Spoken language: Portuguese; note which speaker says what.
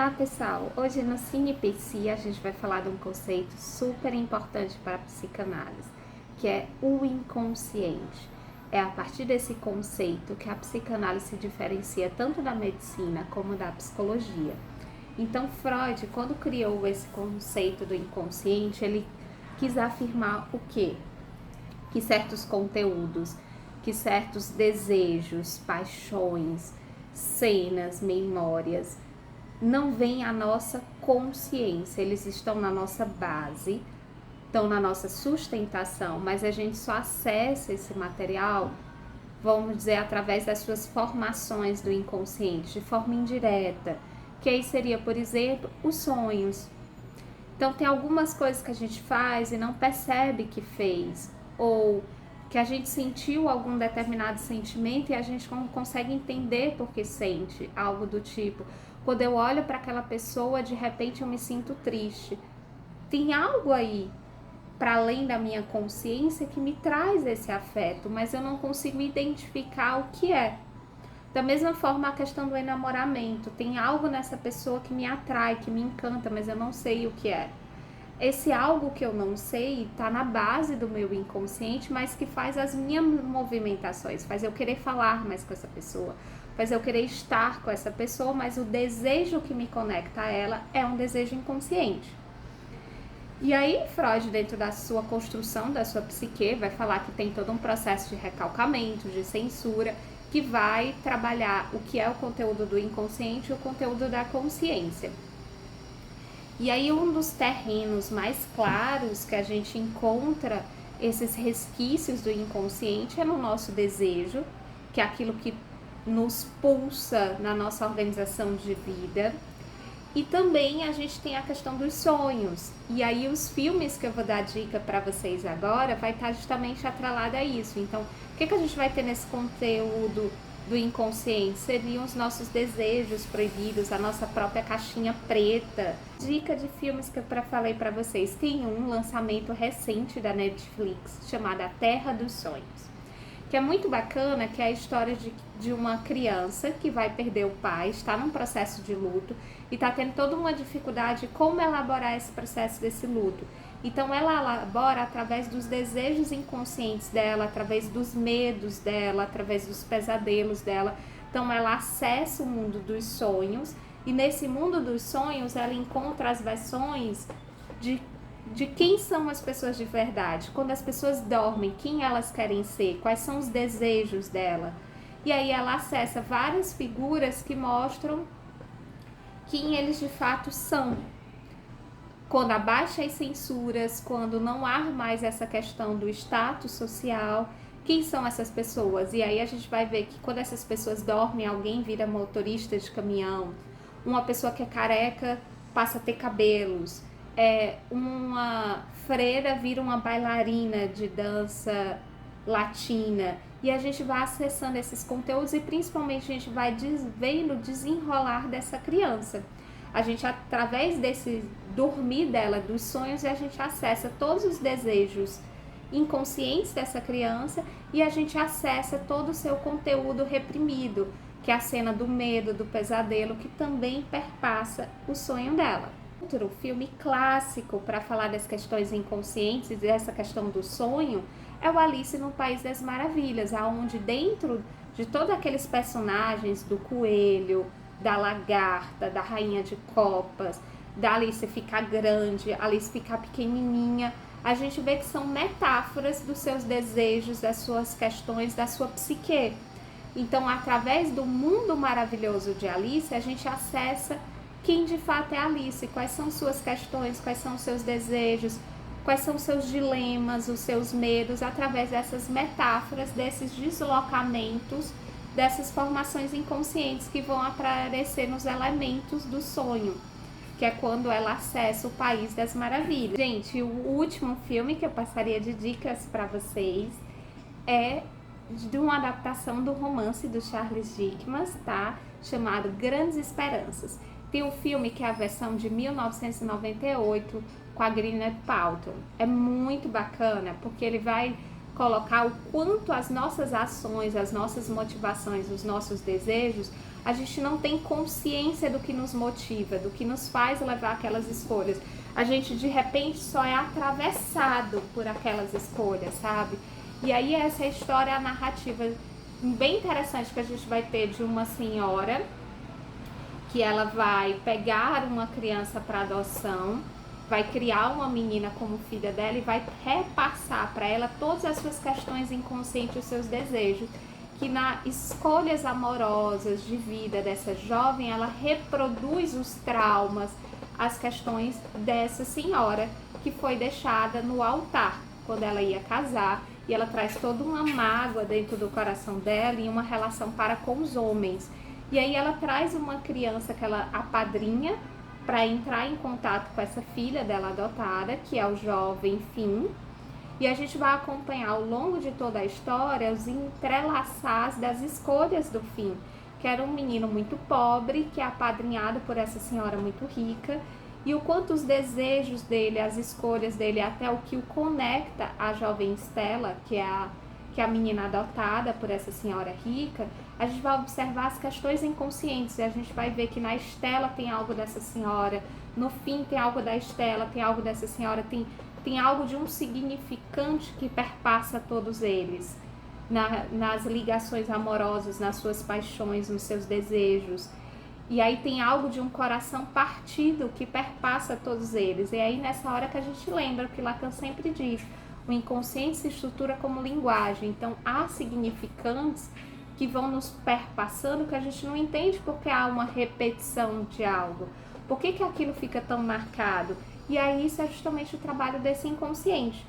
Speaker 1: Olá pessoal, hoje no CinePC a gente vai falar de um conceito super importante para a psicanálise, que é o inconsciente. É a partir desse conceito que a psicanálise se diferencia tanto da medicina como da psicologia. Então Freud, quando criou esse conceito do inconsciente, ele quis afirmar o quê? Que certos conteúdos, que certos desejos, paixões, cenas, memórias, não vem à nossa consciência, eles estão na nossa base, estão na nossa sustentação, mas a gente só acessa esse material, vamos dizer, através das suas formações do inconsciente, de forma indireta, que aí seria, por exemplo, os sonhos. Então tem algumas coisas que a gente faz e não percebe que fez, ou que a gente sentiu algum determinado sentimento e a gente não consegue entender por que sente, algo do tipo, quando eu olho para aquela pessoa, de repente eu me sinto triste. Tem algo aí, para além da minha consciência, que me traz esse afeto, mas eu não consigo identificar o que é. Da mesma forma, a questão do enamoramento. Tem algo nessa pessoa que me atrai, que me encanta, mas eu não sei o que é. Esse algo que eu não sei está na base do meu inconsciente, mas que faz as minhas movimentações, faz eu querer falar mais com essa pessoa, faz eu querer estar com essa pessoa, mas o desejo que me conecta a ela é um desejo inconsciente. E aí Freud, dentro da sua construção, da sua psique, vai falar que tem todo um processo de recalcamento, de censura, que vai trabalhar o que é o conteúdo do inconsciente e o conteúdo da consciência. E aí um dos terrenos mais claros que a gente encontra esses resquícios do inconsciente é no nosso desejo, que é aquilo que nos pulsa na nossa organização de vida. E também a gente tem a questão dos sonhos. E aí os filmes que eu vou dar dica para vocês agora vai estar justamente atrelado a isso. Então, o que a gente vai ter nesse conteúdo do inconsciente? Seriam os nossos desejos proibidos, a nossa própria caixinha preta. Dica de filmes que eu falei para vocês. Tem um lançamento recente da Netflix chamado A Terra dos Sonhos, que é muito bacana, que é a história de uma criança que vai perder o pai, está num processo de luto e está tendo toda uma dificuldade como elaborar esse processo desse luto. Então ela elabora através dos desejos inconscientes dela, através dos medos dela, através dos pesadelos dela. Então ela acessa o mundo dos sonhos e nesse mundo dos sonhos ela encontra as versões de quem são as pessoas de verdade. Quando as pessoas dormem, quem elas querem ser, quais são os desejos dela. E aí ela acessa várias figuras que mostram quem eles de fato são. Quando abaixa as censuras, quando não há mais essa questão do status social, quem são essas pessoas? E aí a gente vai ver que quando essas pessoas dormem, alguém vira motorista de caminhão, uma pessoa que é careca passa a ter cabelos, uma freira vira uma bailarina de dança latina, e a gente vai acessando esses conteúdos e principalmente a gente vai vendo o desenrolar dessa criança. A gente, através desse dormir dela, dos sonhos, a gente acessa todos os desejos inconscientes dessa criança e a gente acessa todo o seu conteúdo reprimido, que é a cena do medo, do pesadelo, que também perpassa o sonho dela. Outro filme clássico para falar das questões inconscientes e dessa questão do sonho é o Alice no País das Maravilhas, onde dentro de todos aqueles personagens do coelho, da lagarta, da rainha de copas, da Alice ficar grande, Alice ficar pequenininha, a gente vê que são metáforas dos seus desejos, das suas questões, da sua psique. Então, através do mundo maravilhoso de Alice, a gente acessa quem de fato é Alice, quais são suas questões, quais são os seus desejos, quais são os seus dilemas, os seus medos, através dessas metáforas, desses deslocamentos, dessas formações inconscientes que vão aparecer nos elementos do sonho, que é quando ela acessa o País das Maravilhas. Gente, o último filme que eu passaria de dicas para vocês é de uma adaptação do romance do Charles Dickens, tá? Chamado Grandes Esperanças. Tem um filme que é a versão de 1998 com a Gwyneth Paltrow. É muito bacana porque ele vai colocar o quanto as nossas ações, as nossas motivações, os nossos desejos a gente não tem consciência do que nos motiva, do que nos faz levar aquelas escolhas. A gente de repente só é atravessado por aquelas escolhas, sabe? E aí essa história é a narrativa bem interessante que a gente vai ter de uma senhora que ela vai pegar uma criança para adoção, vai criar uma menina como filha dela e vai repassar para ela todas as suas questões inconscientes, os seus desejos, que nas escolhas amorosas de vida dessa jovem, ela reproduz os traumas, as questões dessa senhora que foi deixada no altar quando ela ia casar, e ela traz toda uma mágoa dentro do coração dela e uma relação para com os homens. E aí ela traz uma criança que ela apadrinha para entrar em contato com essa filha dela adotada, que é o jovem Finn. E a gente vai acompanhar ao longo de toda a história os entrelaçar das escolhas do Finn, que era um menino muito pobre, que é apadrinhado por essa senhora muito rica, e o quanto os desejos dele, as escolhas dele, até o que o conecta à jovem Stella, que é a menina adotada por essa senhora rica. A gente vai observar as questões inconscientes e a gente vai ver que na Stella tem algo dessa senhora, no Finn tem algo da Stella, tem algo dessa senhora, tem algo de um significante que perpassa todos eles, nas ligações amorosas, nas suas paixões, nos seus desejos. E aí tem algo de um coração partido que perpassa todos eles. E aí nessa hora que a gente lembra o que Lacan sempre diz: o inconsciente se estrutura como linguagem. Então há significantes que vão nos perpassando que a gente não entende porque há uma repetição de algo. Por que aquilo fica tão marcado? E aí isso é justamente o trabalho desse inconsciente.